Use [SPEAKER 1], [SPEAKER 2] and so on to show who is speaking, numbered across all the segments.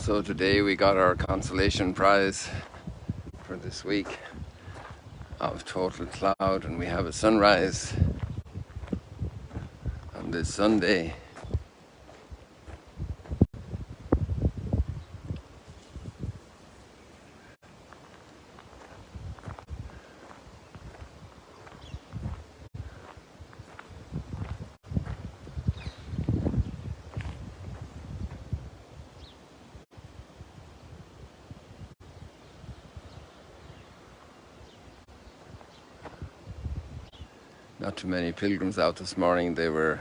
[SPEAKER 1] So today we got our consolation prize for this week of total cloud, and we have a sunrise on this Sunday. Not too many pilgrims out this morning. They were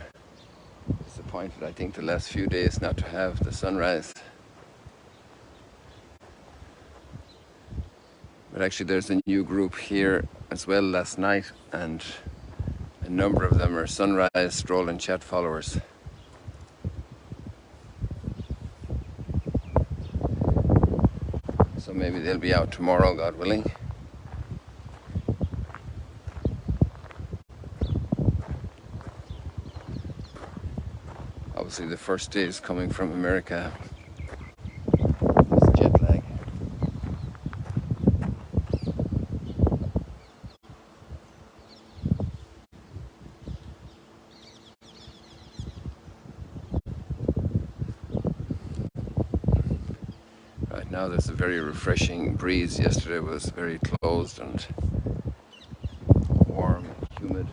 [SPEAKER 1] disappointed, I think, the last few days not to have the sunrise. But actually there's a new group here as well last night, and a number of them are sunrise stroll and chat followers. So maybe they'll be out tomorrow, God willing. Obviously the first day is coming from America. It's jet lag. Right now there's a very refreshing breeze. Yesterday was very closed and warm and humid.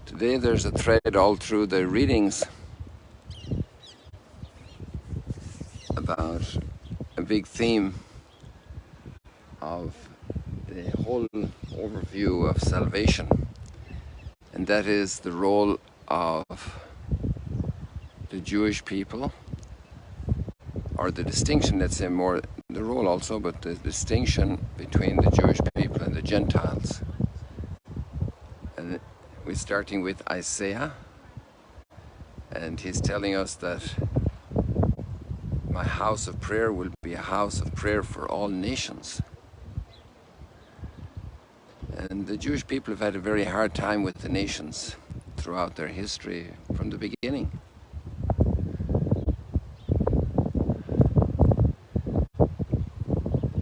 [SPEAKER 1] Today there's a thread all through the readings about a big theme of the whole overview of salvation, and that is the role of the Jewish people, or the distinction, let's say, more the role also, but the distinction between the Jewish people and the Gentiles. And we're starting with Isaiah, and he's telling us that my house of prayer will be a house of prayer for all nations. And the Jewish people have had a very hard time with the nations throughout their history from the beginning.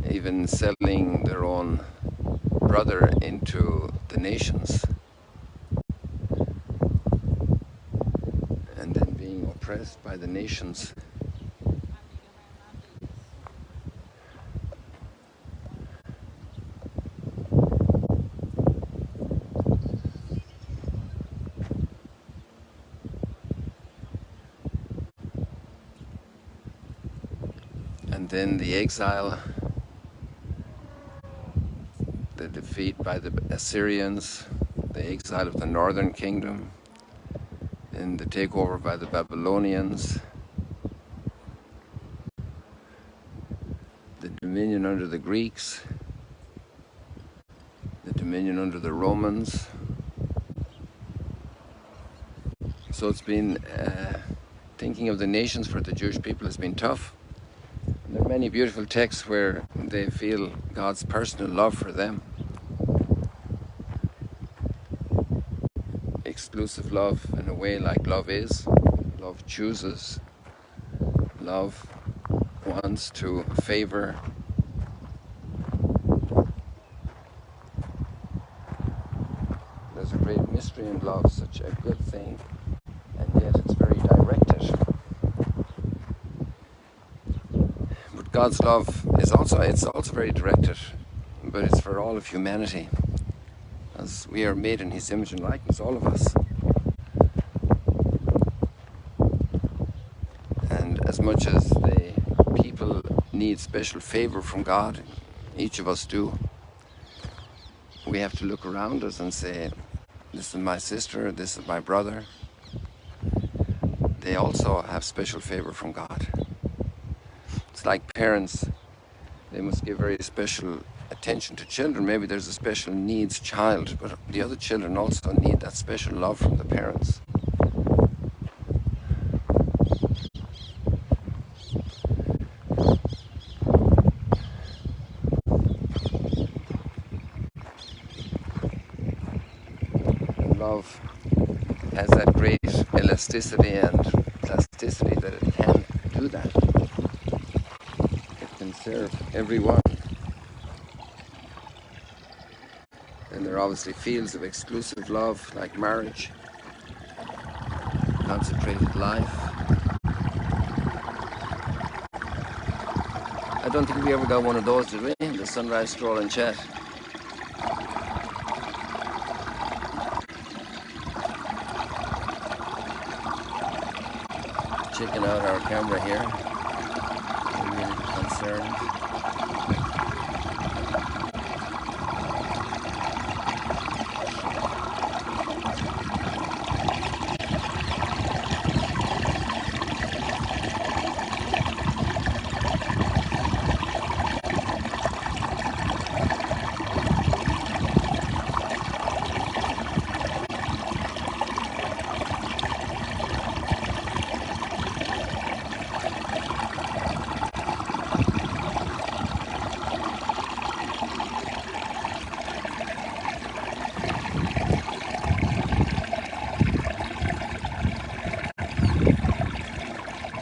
[SPEAKER 1] Even selling their own brother into the nations, and then being oppressed by the nations. And then the exile, the defeat by the Assyrians, the exile of the northern kingdom, and the takeover by the Babylonians, the dominion under the Greeks, the dominion under the Romans. So it's been, thinking of the nations for the Jewish people has been tough. And there are many beautiful texts where they feel God's personal love for them. Exclusive love, in a way, like love is. Love chooses. Love wants to favor. There's a great mystery in love, such a good thing, and yet it's very directed. But God's love is also very directed, but it's for all of humanity, as we are made in His image and likeness, all of us. And as much as the people need special favor from God, each of us do, we have to look around us and say, this is my sister, this is my brother. They also have special favor from God. It's like parents, they must give very special attention to children. Maybe there's a special needs child, but the other children also need that special love from the parents. love has that great elasticity and plasticity that it can do that. It can serve everyone. And there are obviously fields of exclusive love, like marriage, consecrated life. I don't think we ever got one of those, did we? The sunrise stroll and chat. Checking out our camera here. We're really concerned.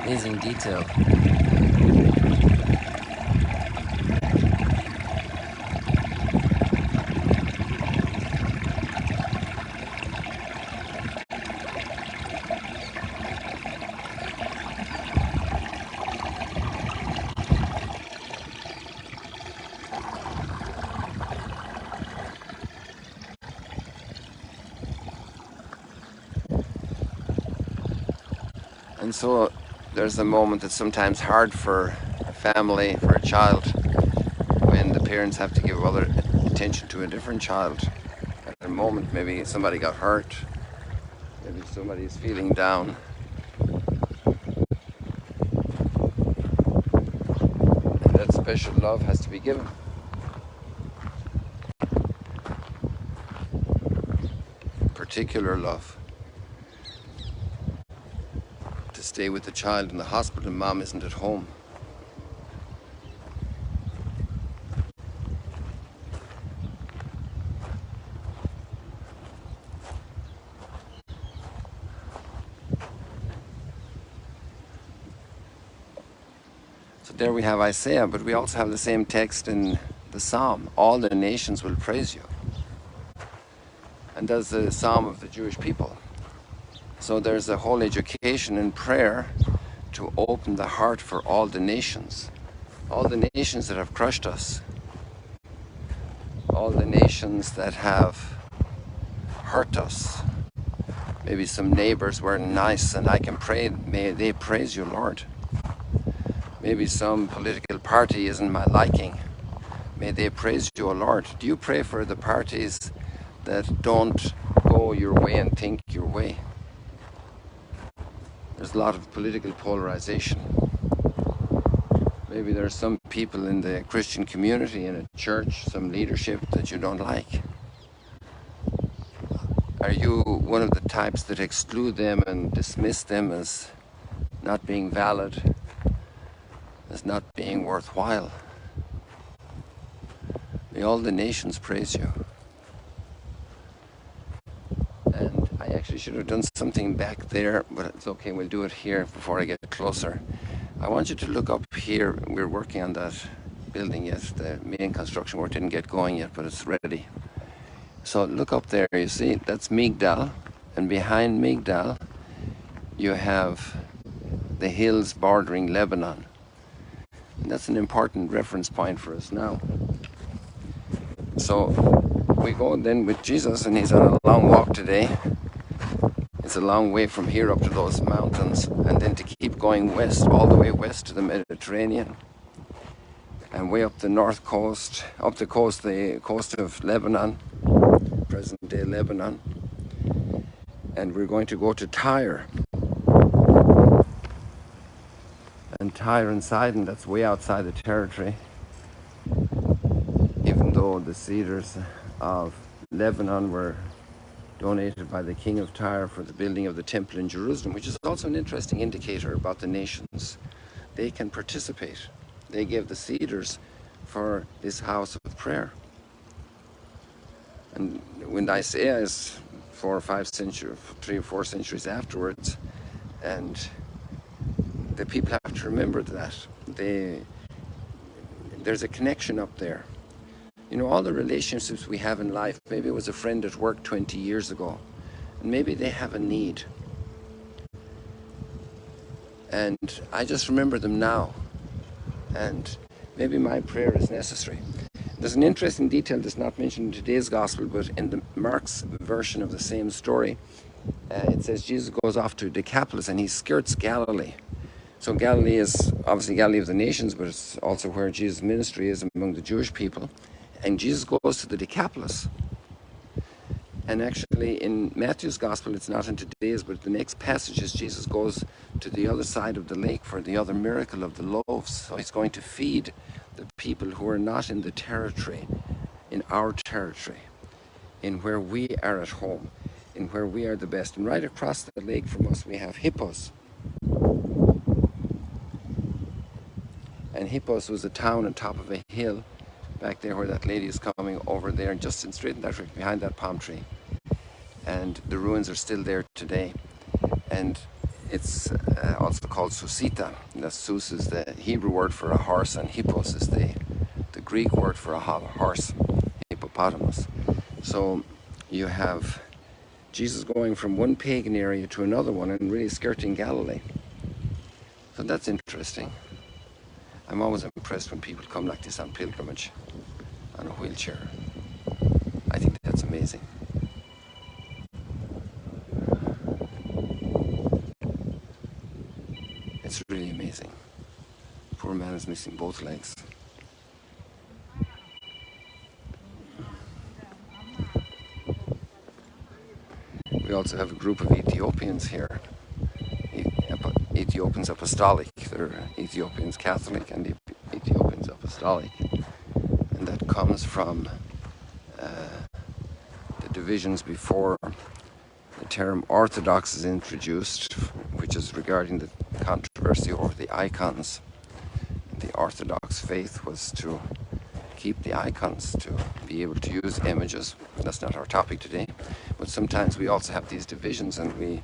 [SPEAKER 1] Amazing detail. And so there's a moment that's sometimes hard for a family, for a child, when the parents have to give other attention to a different child. At a moment, maybe somebody got hurt, maybe somebody's feeling down. And that special love has to be given. Particular love. To stay with the child in the hospital and mom isn't at home. So there we have Isaiah, but we also have the same text in the Psalm. All the nations will praise you. And that's the Psalm of the Jewish people. So there's a whole education in prayer to open the heart for all the nations that have crushed us, all the nations that have hurt us. Maybe some neighbors weren't nice, and I can pray, may they praise you, Lord. Maybe some political party isn't my liking. May they praise you, O Lord. Do you pray for the parties that don't go your way and think your way? There's a lot of political polarization. Maybe there are some people in the Christian community, in a church, some leadership that you don't like. Are you one of the types that exclude them and dismiss them as not being valid, as not being worthwhile? May all the nations praise you. And I actually should have done something back there, but it's okay, we'll do it here before I get closer. I want you to look up here. We're working on that building yet. The main construction work didn't get going yet, but it's ready. So look up there, you see, that's Migdal. And behind Migdal, you have the hills bordering Lebanon. And that's an important reference point for us now. So we go then with Jesus, and he's on a long walk today. It's a long way from here up to those mountains, and then to keep going west, all the way west to the Mediterranean, and way up the north coast, up the coast of Lebanon, present-day Lebanon, and we're going to go to Tyre. And Tyre and Sidon, that's way outside the territory, even though the cedars of Lebanon were donated by the king of Tyre for the building of the temple in Jerusalem, which is also an interesting indicator about the nations. They can participate. They gave the cedars for this house of prayer. And when Isaiah is 3 or 4 centuries afterwards. And the people have to remember that there's a connection up there. You know, all the relationships we have in life, maybe it was a friend at work 20 years ago, and maybe they have a need. And I just remember them now. And maybe my prayer is necessary. There's an interesting detail that's not mentioned in today's gospel, but in the Mark's version of the same story, it says Jesus goes off to Decapolis and he skirts Galilee. So Galilee is obviously Galilee of the nations, but it's also where Jesus' ministry is among the Jewish people. And Jesus goes to the Decapolis. And actually in Matthew's gospel, it's not in today's, but the next passage is Jesus goes to the other side of the lake for the other miracle of the loaves. So he's going to feed the people who are not in the territory, in our territory, in where we are at home, in where we are the best. And right across the lake from us, we have Hippos. And Hippos was a town on top of a hill back there where that lady is coming over there, and just straight in that direction behind that palm tree. And the ruins are still there today. And it's also called Susita. Sus is the Hebrew word for a horse, and Hippos is the Greek word for a horse, hippopotamus. So you have Jesus going from one pagan area to another one and really skirting Galilee. So that's interesting. I'm always impressed when people come like this on pilgrimage on a wheelchair. I think that's amazing. It's really amazing. Poor man is missing both legs. We also have a group of Ethiopians here. Ethiopians Apostolic. They're Ethiopians Catholic and Ethiopians Apostolic. And that comes from the divisions before the term Orthodox is introduced, which is regarding the controversy over the icons. The Orthodox faith was to keep the icons, to be able to use images. That's not our topic today. But sometimes we also have these divisions and we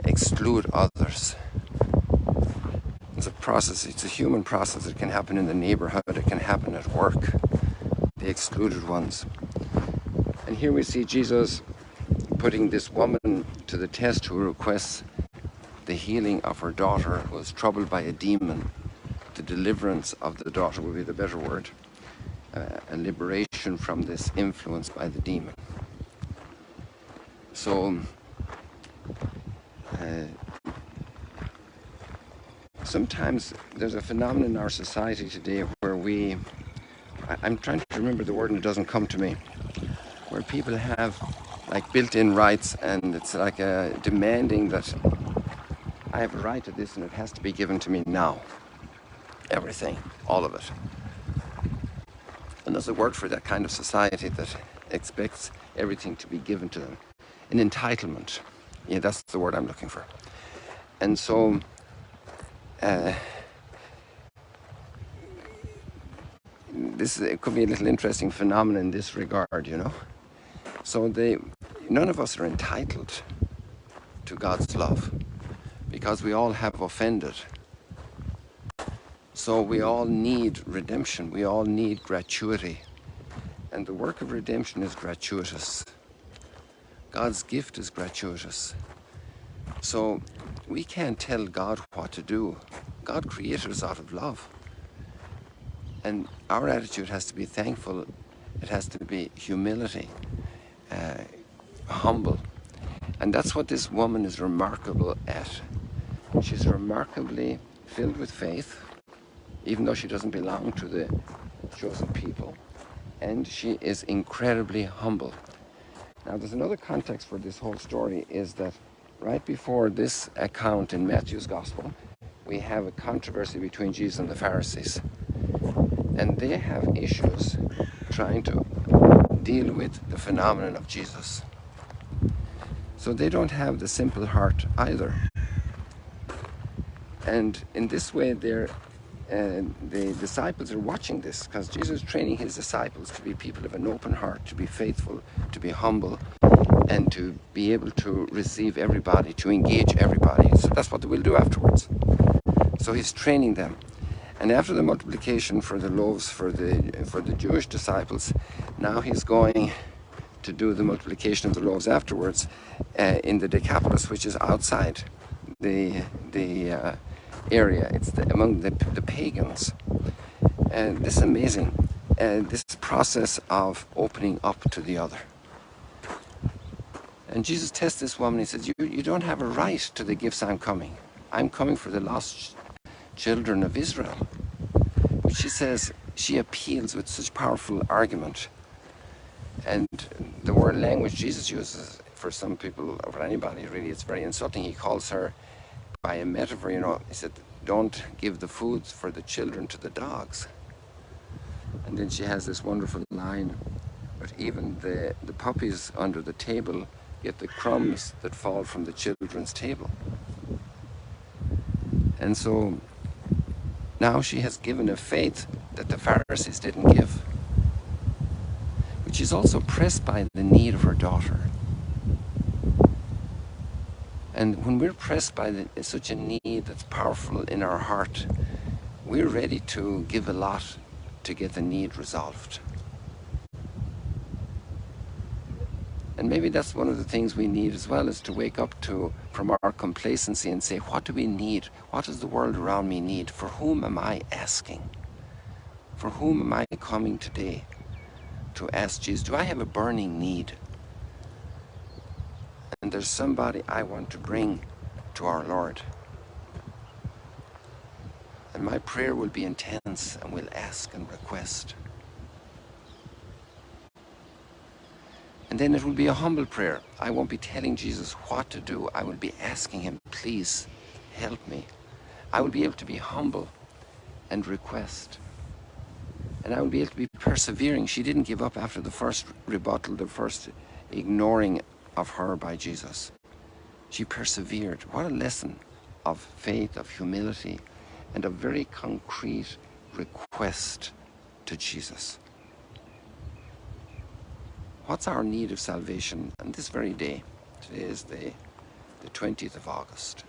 [SPEAKER 1] exclude others. It's a process, it's a human process. It can happen in the neighborhood, it can happen at work, the excluded ones. And here we see Jesus putting this woman to the test who requests the healing of her daughter who was troubled by a demon. The deliverance of the daughter would be the better word. A liberation from this influence by the demon. So sometimes there's a phenomenon in our society today where I'm trying to remember the word and it doesn't come to me, where people have like built-in rights, and it's like demanding that I have a right to this and it has to be given to me now. Everything, all of it. And there's a word for that kind of society that expects everything to be given to them. An entitlement. Yeah, that's the word I'm looking for. And so it could be a little interesting phenomenon in this regard, you know. So none of us are entitled to God's love because we all have offended. So we all need redemption. We all need gratuity. And the work of redemption is gratuitous. God's gift is gratuitous. So we can't tell God what to do. God created us out of love. And our attitude has to be thankful. It has to be humility, humble. And that's what this woman is remarkable at. She's remarkably filled with faith, even though she doesn't belong to the chosen people. And she is incredibly humble. Now, there's another context for this whole story, is that right before this account in Matthew's Gospel, we have a controversy between Jesus and the Pharisees. And they have issues trying to deal with the phenomenon of Jesus. So they don't have the simple heart either. And in this way, the disciples are watching this, because Jesus is training his disciples to be people of an open heart, to be faithful, to be humble, and to be able to receive everybody, to engage everybody. So that's what they will do afterwards. So he's training them. And after the multiplication for the loaves for the Jewish disciples, now he's going to do the multiplication of the loaves afterwards in the Decapolis, which is outside the area. It's among the pagans. And this is amazing. This process of opening up to the other. And Jesus tests this woman. He says, you don't have a right to the gifts I'm coming. I'm coming for the lost children of Israel. But she says, she appeals with such powerful argument. And the word language Jesus uses for some people, or for anybody really, it's very insulting. He calls her by a metaphor, he said, don't give the food for the children to the dogs. And then she has this wonderful line, but even the puppies under the table get the crumbs that fall from the children's table. And so now she has given a faith that the Pharisees didn't give. But she's also pressed by the need of her daughter. And when we're pressed by such a need that's powerful in our heart, we're ready to give a lot to get the need resolved. And maybe that's one of the things we need as well, is to wake up from our complacency and say, what do we need? What does the world around me need? For whom am I asking? For whom am I coming today to ask Jesus? Do I have a burning need? And there's somebody I want to bring to our Lord. And my prayer will be intense and will ask and request. And then it will be a humble prayer. I won't be telling Jesus what to do. I will be asking him, please help me. I will be able to be humble and request. And I will be able to be persevering. She didn't give up after the first rebuttal, the first ignoring of her by Jesus. She persevered. What a lesson of faith, of humility, and a very concrete request to Jesus. What's our need of salvation on this very day? Today is the 20th of August.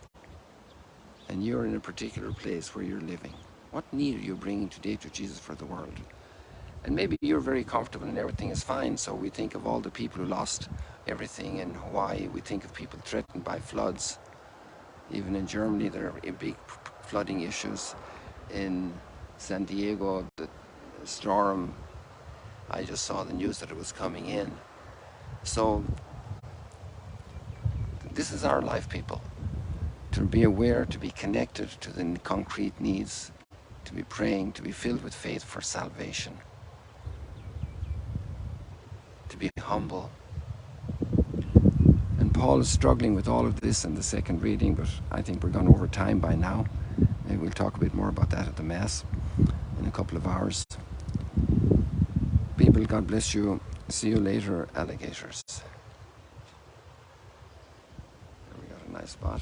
[SPEAKER 1] And you're in a particular place where you're living. What need are you bringing today to Jesus for the world? And maybe you're very comfortable and everything is fine. So we think of all the people who lost everything in Hawaii. We think of people threatened by floods. Even in Germany, there are big flooding issues. In San Diego, the storm, I just saw the news that it was coming in. So this is our life, people. To be aware, to be connected to the concrete needs, to be praying, to be filled with faith for salvation, to be humble. And Paul is struggling with all of this in the second reading, but I think we're gone over time by now. Maybe we'll talk a bit more about that at the Mass in a couple of hours. People, God bless you. See you later, alligators. There we got a nice spot.